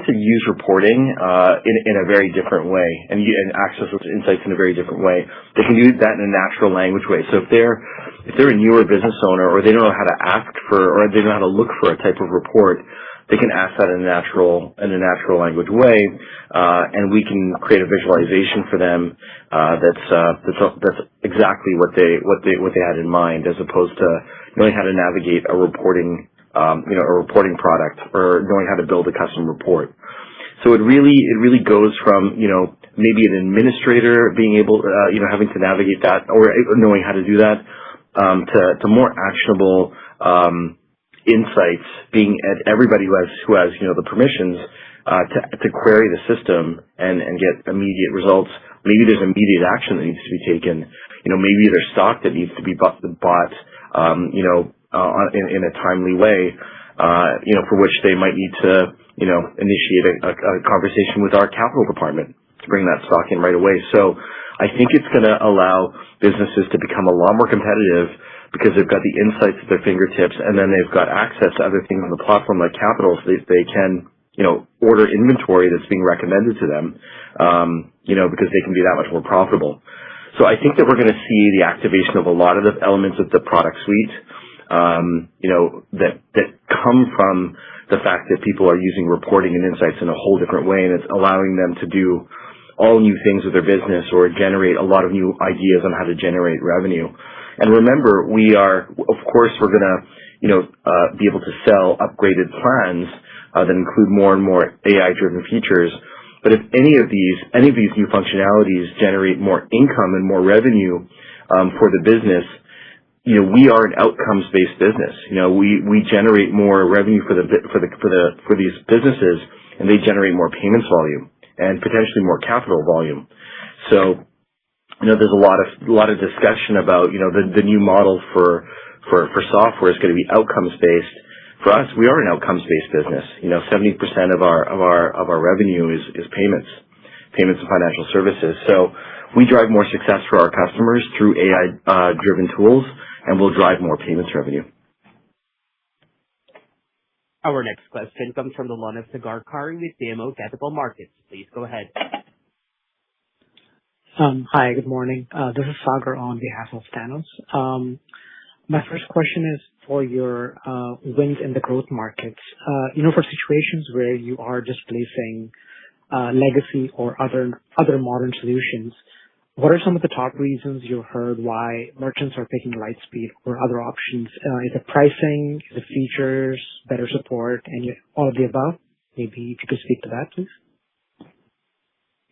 to use reporting in a very different way and access those insights in a very different way. They can do that in a natural language way. So if they're a newer business owner, or they don't know how to ask for, or they don't know how to look for a type of report, they can ask that in a natural language way, and we can create a visualization for them that's exactly what they had in mind, as opposed to knowing how to navigate a reporting product or knowing how to build a custom report. So it really goes from, maybe an administrator being able, having to navigate that or knowing how to do that, to more actionable insights being at everybody who has the permissions to query the system and get immediate results. Maybe there's immediate action that needs to be taken. Maybe there's stock that needs to be bought in a timely way, for which they might need to, initiate a conversation with our capital department to bring that stock in right away. So I think it's going to allow businesses to become a lot more competitive because they've got the insights at their fingertips, and then they've got access to other things on the platform like capital, so they can, order inventory that's being recommended to them, because they can be that much more profitable. So I think that we're going to see the activation of a lot of the elements of the product suite, that come from the fact that people are using reporting and insights in a whole different way, and it's allowing them to do all new things with their business or generate a lot of new ideas on how to generate revenue. And remember, of course, we're going to, be able to sell upgraded plans that include more and more AI-driven features. But if any of these new functionalities generate more income and more revenue for the business, we are an outcomes-based business. We generate more revenue for these businesses, and they generate more payments volume and potentially more capital volume. So, there's a lot of discussion about the new model for software is going to be outcomes-based. For us, we are an outcomes-based business. 70% of our revenue is payments and financial services. So we drive more success for our customers through AI-driven tools, and we'll drive more payments revenue. Our next question comes from the line of Sagar Kari with BMO Capital Markets. Please go ahead. Hi, good morning. This is Sagar on behalf of Thanos. My first question is for your wins in the growth markets. For situations where you are displacing legacy or other modern solutions, what are some of the top reasons you've heard why merchants are picking Lightspeed or other options? Is it pricing? Is it features, better support, and all of the above? Maybe if you could speak to that, please.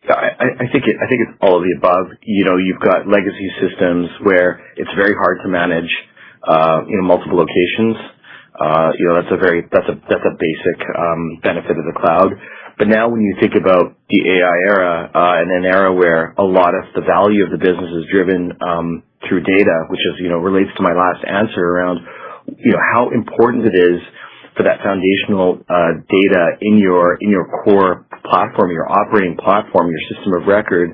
Yeah, I think it's all of the above. You've got legacy systems where it's very hard to manage, multiple locations. That's a basic benefit of the cloud. But now when you think about the AI era, and an era where a lot of the value of the business is driven through data, which is, relates to my last answer around, how important it is for that foundational data in your core platform, your operating platform, your system of record,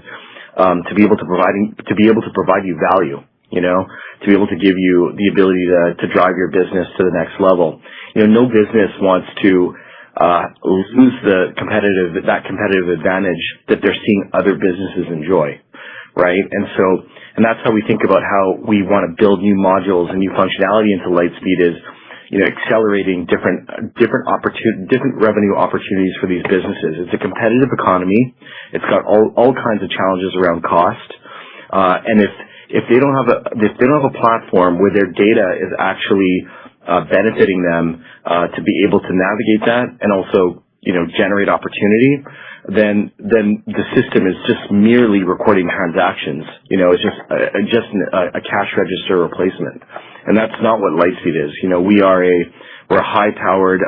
to be able to provide you value, to be able to give you the ability to drive your business to the next level. No business wants to lose that competitive advantage that they're seeing other businesses enjoy, right? And that's how we think about how we want to build new modules and new functionality into Lightspeed is, accelerating different revenue opportunities for these businesses. It's a competitive economy. It's got all kinds of challenges around cost. And if they don't have a platform where their data is actually benefiting them to be able to navigate that and also generate opportunity, then the system is just merely recording transactions. It's just a cash register replacement, and that's not what Lightspeed is. We're a high-powered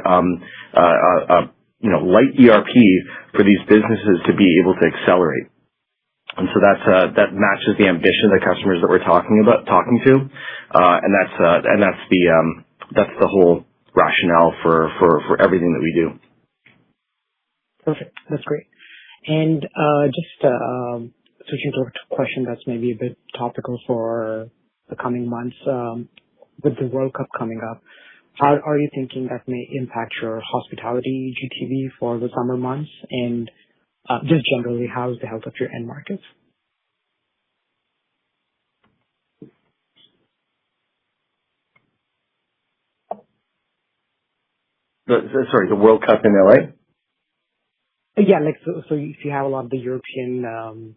light ERP for these businesses to be able to accelerate. And so that matches the ambition of the customers that we're talking to, and that's the whole rationale for everything that we do. Perfect. That's great. And just switching to a question that's maybe a bit topical for the coming months, with the World Cup coming up, how are you thinking that may impact your hospitality GTV for the summer months? And just generally, how is the health of your end markets? The World Cup in LA? Yeah, like so if you have a lot of the European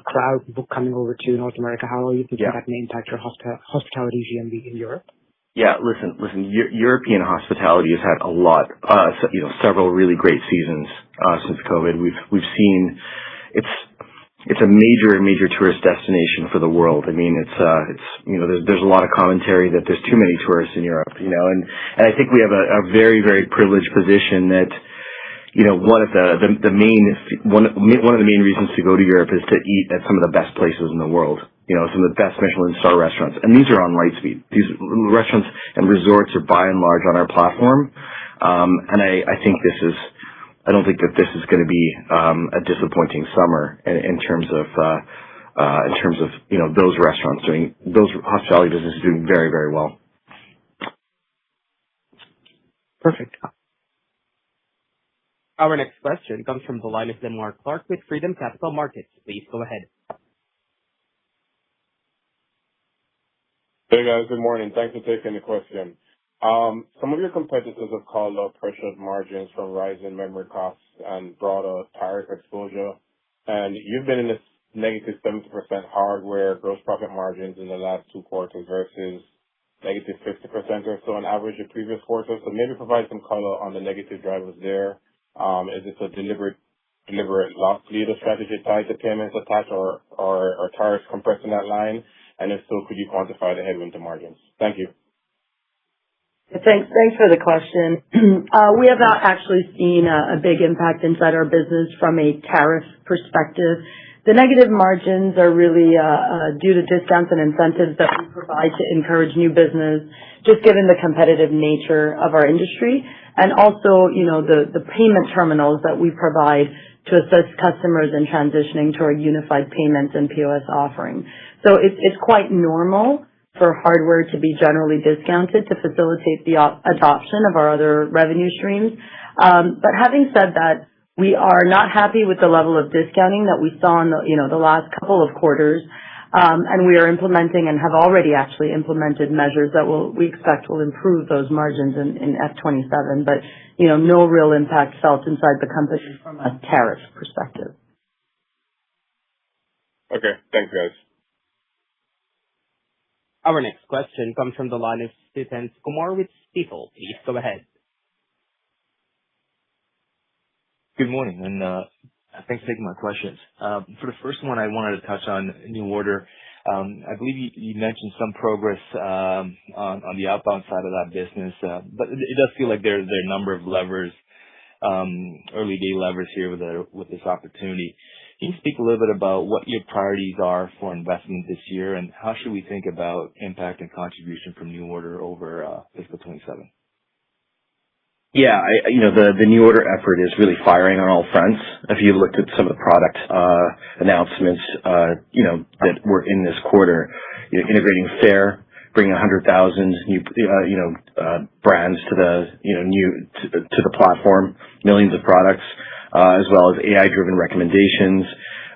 crowd coming over to North America, how are you thinking that may impact your hospitality GMV in Europe? Yeah, listen. European hospitality has had a lot, several really great seasons since COVID. We've seen it's a major tourist destination for the world. I mean, there's a lot of commentary that there's too many tourists in Europe, and I think we have a very, very privileged position that, one of the main reasons to go to Europe is to eat at some of the best places in the world. Some of the best Michelin star restaurants, and these are on Lightspeed. These restaurants and resorts are by and large on our platform, and I don't think that this is going to be a disappointing summer in terms of those restaurants those hospitality businesses doing very, very well. Perfect. Our next question comes from the line of Lemar Clark with Freedom Capital Markets. Please go ahead. Hey guys, good morning. Thanks for taking the question. Some of your competitors have called out pressured margins from rising memory costs and broader tariff exposure, and you've been in this negative 70% hardware gross profit margins in the last 2 quarters versus negative 50% or so on average in previous quarters. So maybe provide some color on the negative drivers there. Is this a deliberate loss leader strategy tied to payments attached or tariffs compressing that line? And if so, could you quantify the headwind to margins? Thank you. Thanks for the question. We have not actually seen a big impact inside our business from a tariff perspective. The negative margins are really due to discounts and incentives that we provide to encourage new business, just given the competitive nature of our industry, and also, the payment terminals that we provide to assist customers in transitioning to our unified payments and POS offering. So it's quite normal for hardware to be generally discounted to facilitate the adoption of our other revenue streams. But having said that, we are not happy with the level of discounting that we saw in the last couple of quarters, and we are implementing and have already actually implemented measures that we expect will improve those margins in F27. But no real impact felt inside the company from a tariff perspective. Okay, thanks guys. Our next question comes from the line of Suthan Kumar with Stifel. Please go ahead. Good morning, and thanks for taking my questions. For the first one, I wanted to touch on New Order. I believe you mentioned some progress on the outbound side of that business, but it does feel like there are a number of levers, early day levers here with this opportunity. Can you speak a little bit about what your priorities are for investment this year, and how should we think about impact and contribution from New Order over fiscal 27? Yeah, the New Order effort is really firing on all fronts. If you looked at some of the product announcements, that were in this quarter, integrating Fair, bringing 100,000 new, brands to the platform, millions of products, as well as AI-driven recommendations.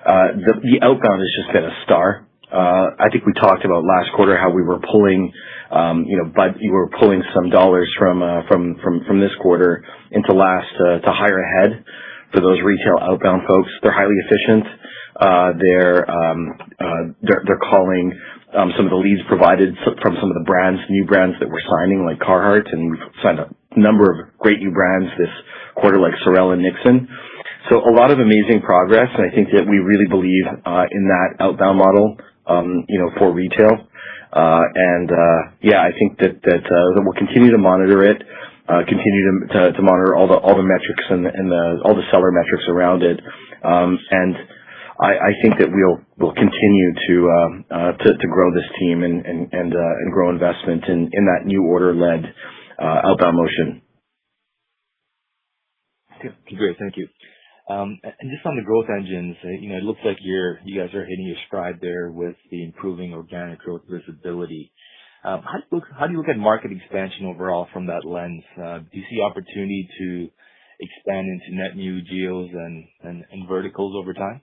The outbound has just been a star. I think we talked about last quarter how we were pulling, but you were pulling some dollars from this quarter into last to hire ahead for those retail outbound folks. They're highly efficient. They're calling some of the leads provided from some of the brands, new brands that we're signing, like Carhartt, and we've signed a number of great new brands this quarter, like Sorel and Nixon. So a lot of amazing progress, and I think that we really believe in that outbound model, for retail. I think that we'll continue to monitor it, continue to monitor all the metrics and all the seller metrics around it. And I think that we'll continue to grow this team and grow investment in that New Order led outbound motion. Okay, great, thank you. And just on the growth engines, it looks like you guys are hitting your stride there with the improving organic growth visibility. How do you look at market expansion overall from that lens? Do you see opportunity to expand into net new geos and verticals over time?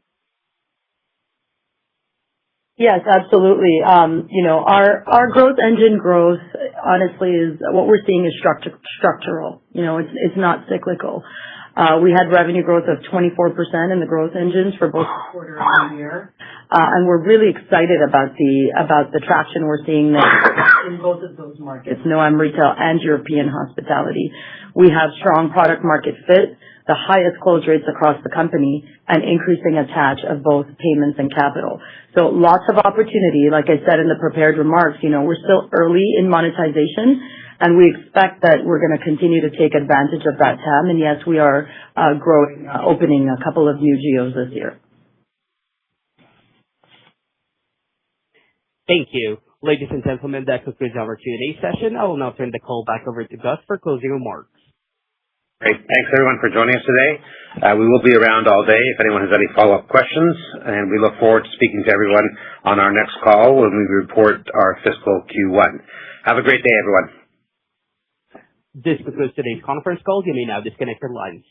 Yes, absolutely. Our growth engine growth honestly is what we're seeing is structural. It's not cyclical. We had revenue growth of 24% in the growth engines for both the quarter and the year. And we're really excited about the traction we're seeing there in both of those markets, NOAM retail and European hospitality. We have strong product market fit, the highest close rates across the company, and increasing attach of both payments and capital. So lots of opportunity. Like I said in the prepared remarks, we're still early in monetization, and we expect that we're going to continue to take advantage of that TAM. And yes, we are growing, opening a couple of new geos this year. Thank you. Ladies and gentlemen, that concludes our Q&A session. I will now turn the call back over to Gus for closing remarks. Great. Thanks, everyone, for joining us today. We will be around all day if anyone has any follow-up questions, and we look forward to speaking to everyone on our next call when we report our fiscal Q1. Have a great day, everyone. This concludes today's conference call. You may now disconnect your lines.